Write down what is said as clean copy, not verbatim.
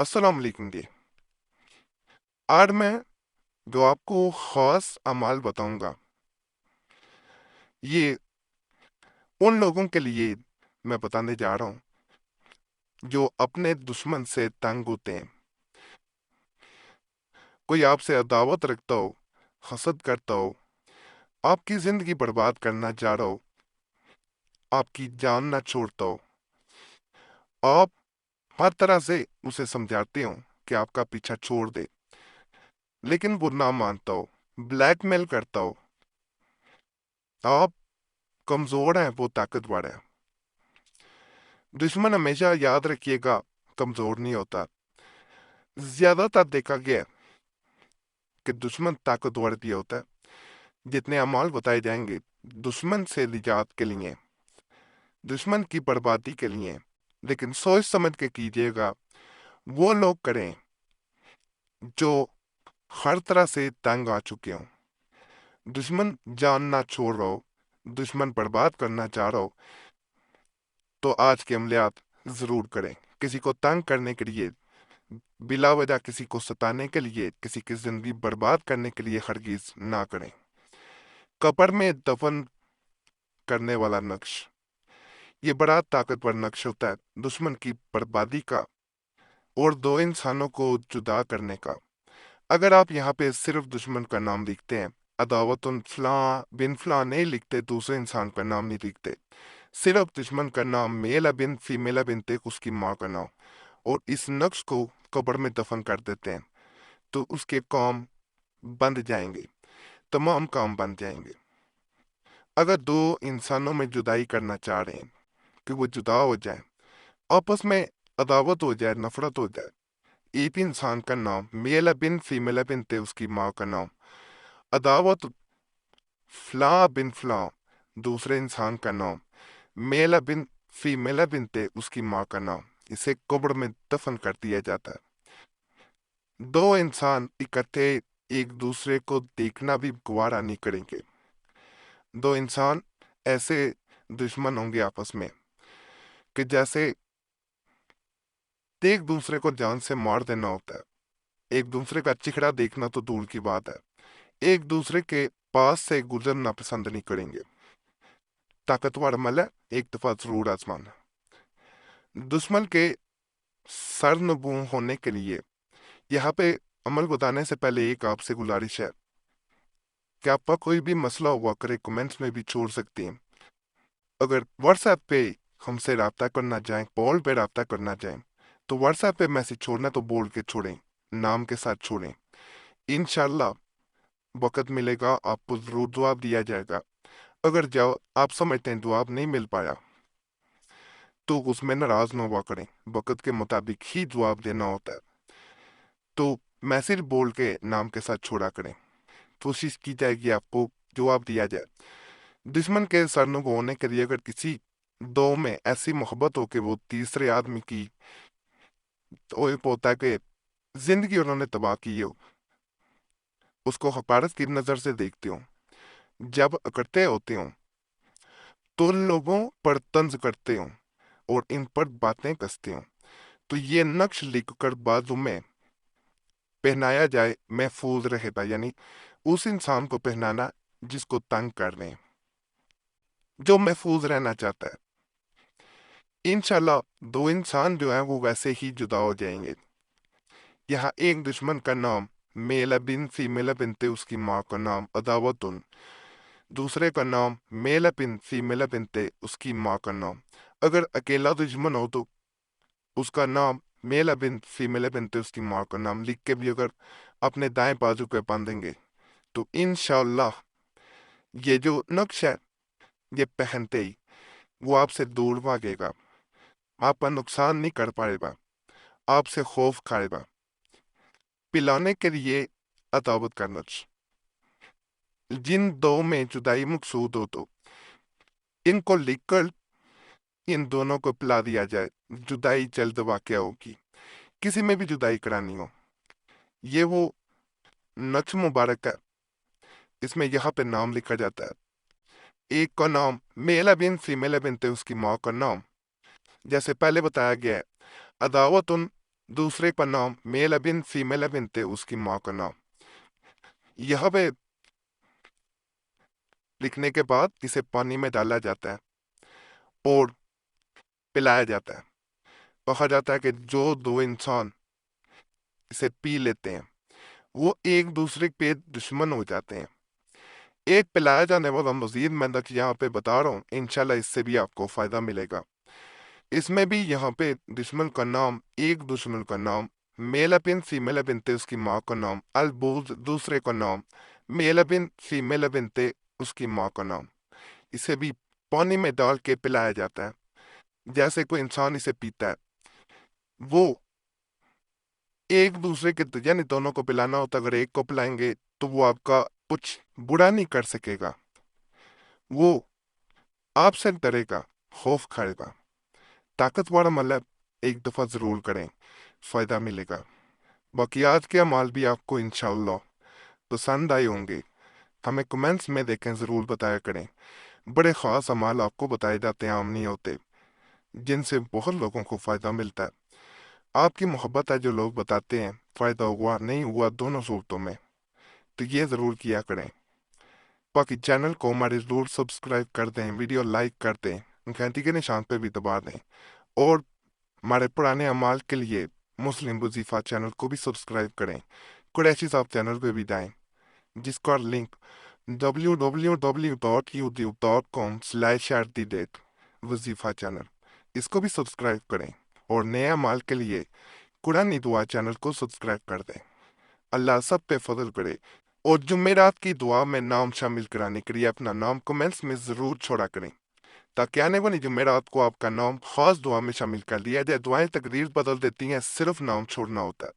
अस्सलाम वालेकुम जी। आज मैं जो आपको ख़ास अमाल बताऊंगा, ये उन लोगों के लिए मैं बताने जा रहा हूँ जो अपने दुश्मन से तंग होते हैं। कोई आपसे अदावत रखता हो, हसद करता हो, आपकी ज़िंदगी बर्बाद करना चाह रहा हो, आपकी जान ना छोड़ता हो, आप हर तरह से उसे समझाते हो कि आपका पीछा छोड़ दे, लेकिन वो ना मानता हो, ब्लैकमेल करता हो। आप कमज़ोर हैं, वो ताकतवर है। दुश्मन हमेशा याद रखिएगा कमज़ोर नहीं होता। ज्यादातर देखा गया है कि दुश्मन ताकतवर भी होता है। जितने अमाल बताए जाएंगे दुश्मन से निजात के लिए, दुश्मन की बर्बादी के लिए, लेकिन सोच समझ के कीजिएगा। वो लोग करें जो हर तरह से तंग आ चुके हों। दुश्मन जान ना छोड़ रहा हो, दुश्मन बर्बाद करना चाह रहा हो, तो आज के अमलियात जरूर करें। किसी को तंग करने के लिए, बिला वजह किसी को सताने के लिए, किसी की जिंदगी बर्बाद करने के लिए हरगिज ना करें। कब्र में दफन करने वाला नक्श, ये बड़ा ताकतवर नक्श होता है दुश्मन की बर्बादी का और दो इंसानों को जुदा करने का। अगर आप यहाँ पे सिर्फ दुश्मन का नाम लिखते हैं, अदावतुन फलां बिन फलां नहीं लिखते, दूसरे इंसान का नाम नहीं लिखते, सिर्फ दुश्मन का नाम मेल बिन फीमेल बिन ते उसकी माँ का नाम, और इस नक्श को कब्र में दफन कर देते हैं, तो उसके काम बंद जाएंगे, तमाम काम बंद जाएंगे। अगर दो इंसानों में जुदाई करना चाह रहे हैं कि वो जुदा हो जाए, आपस में अदावत हो जाए, नफरत हो जाए, एक इंसान का नाम मेल बिन फीमेल बिन ते उसकी माँ का नाम, अदावत फलां बिन फलां दूसरे इंसान का नाम, मेल बिन फीमेल बिन ते उसकी माँ का नाम, इसे कब्र में दफन कर दिया जाता है। दो इंसान इकट्ठे एक दूसरे को देखना भी गवारा नहीं करेंगे। दो इंसान ऐसे दुश्मन होंगे आपस में कि जैसे एक दूसरे को जान से मार देना होता है। एक दूसरे का चेहरा देखना तो दूर की बात है, एक दूसरे के पास से गुजरना पसंद नहीं करेंगे। ताकतवर अमल है, एक दफा जरूर आजमाना। दुश्मन के सरनगू होने के लिए यहाँ पे अमल बताने से पहले एक आपसे गुजारिश है कि आपका कोई भी मसला हुआ करे कमेंट्स में भी छोड़ सकती हैं। अगर व्हाट्सएप पे हमसे रब्ता करना चाहें, कॉल पे रब्ता करना चाहें, तो व्हाट्सएप पे मैसेज छोड़ना तो बोल के छोड़ें, नाम के साथ छोड़ें। इंशाल्लाह वक़्त मिलेगा, आपको ज़रूर जवाब दिया जाएगा। अगर जाओ आप समझते हैं जवाब नहीं मिल पाया, तो उसमें नाराज़ ना हुआ करें, वक़्त के मुताबिक ही जवाब देना होता है। तो मैसेज बोल के नाम के साथ छोड़ा करें, कोशिश की जाएगी आपको जवाब दिया जाए। दुश्मन के सरनगू होने के लिए अगर किसी दो में ऐसी मोहब्बत हो कि वो तीसरे आदमी की तो एक होता है कि जिंदगी उन्होंने तबाह की हो, उसको हकारत की नज़र से देखते हो, जब इकट्ठे होते हो तो लोगों पर तंज करते हो और इन पर बातें कसते हो, तो ये नक्श लिख कर बाजू में पहनाया जाए, महफूज रहेगा। यानी उस इंसान को पहनाना जिसको तंग कर रहे हैं, जो महफूज रहना चाहता है। इंशाल्लाह दो इंसान जो है वो वैसे ही जुदा हो जाएंगे। यहाँ एक दुश्मन का नाम मेल बिन फीमेल बिनते उसकी माँ का नाम अदावतुन, दूसरे का नाम मेल बिन फीमेल बिनते उसकी माँ का नाम। अगर अकेला दुश्मन हो तो उसका नाम मेल बिन फीमेल बिनते उसकी माँ का नाम लिख के भी अगर अपने दाएं बाजू पे बांधेंगे, तो इंशाल्लाह ये जो नक्श है ये पहनते ही वो आपसे दूर भागेगा, आपका नुकसान नहीं कर पाएगा, आपसे खौफ खाएगा। पिलाने के लिए अदावत का नक्श, जिन दो में जुदाई मकसूद हो तो इनको लिखकर इन दोनों को पिला दिया जाए, जुदाई जल्द वाक़या होगी। किसी में भी जुदाई करानी हो, ये वो नक्श मुबारक है, इसमें यहाँ पे नाम लिखा जाता है। एक का नाम मेल बिन फीमेल बिनते उसकी माँ का नाम, जैसे पहले बताया गया है। अदावत उन दूसरे का नाम मेल है बिन फीमेल है बिनते उसकी माँ का नाम। यहाँ पे लिखने के बाद इसे पानी में डाला जाता है और पिलाया जाता है। कहा जाता है कि जो दो इंसान इसे पी लेते हैं वो एक दूसरे के दुश्मन हो जाते हैं। एक पिलाया जाने वाला मजीद मैं यहाँ पे बता रहा हूँ, इंशाल्लाह इससे भी आपको फायदा मिलेगा। इसमें भी यहाँ पे दुश्मन का नाम, एक दुश्मन का नाम, मेल बिन फीमेल बिनते उसकी माँ का नाम, अलबूज दूसरे का नाम, मेल बिन फीमेल बिनते उसकी माँ का नाम। इसे भी पानी में डाल के पिलाया जाता है। जैसे कोई इंसान इसे पीता है, वो एक दूसरे के यानी दोनों को पिलाना होता, अगर एक को पिलाएंगे तो वो आपका कुछ बुरा नहीं कर सकेगा, वो आपसे डरेगा, खौफ खाएगा। ताकतवर मतलब एक दफा जरूर करें, फायदा मिलेगा। बाकी आज के अमाल भी आपको इंशाअल्लाह पसंद आए होंगे, हमें कमेंट्स में देखें, जरूर बताया करें। बड़े खास अमाल आपको बताए जाते हैं, आम नहीं होते, जिनसे बहुत लोगों को फायदा मिलता है। आपकी मोहब्बत है जो लोग बताते हैं, फायदा हुआ नहीं हुआ दोनों सूरतों में, तो ये जरूर किया करें। बाकी चैनल को हमारे जरूर सब्सक्राइब कर दें, वीडियो लाइक कर दें, घंटी के निशान पे भी दबा दें, और हमारे पुराने अमाल के लिए मुस्लिम वजीफा चैनल को भी सब्सक्राइब करें। कुरैशी साहब चैनल पे भी जाएं, जिसका लिंक www.youtube.com/शारदीडेट वजीफा चैनल, इसको भी सब्सक्राइब करें। और नए अमाल के लिए कुरानी दुआ चैनल को सब्सक्राइब कर दें। अल्लाह सब पे फजल करे। और जुमेरात की दुआ में नाम शामिल कराने के लिए अपना नाम कमेंट्स में ज़रूर छोड़ा करें, ताकि आने वाली जुमेरात को आपका नाम खास दुआ में शामिल कर लिया जाए। दुआएं तकदीर बदल देती हैं, सिर्फ नाम छोड़ना होता है।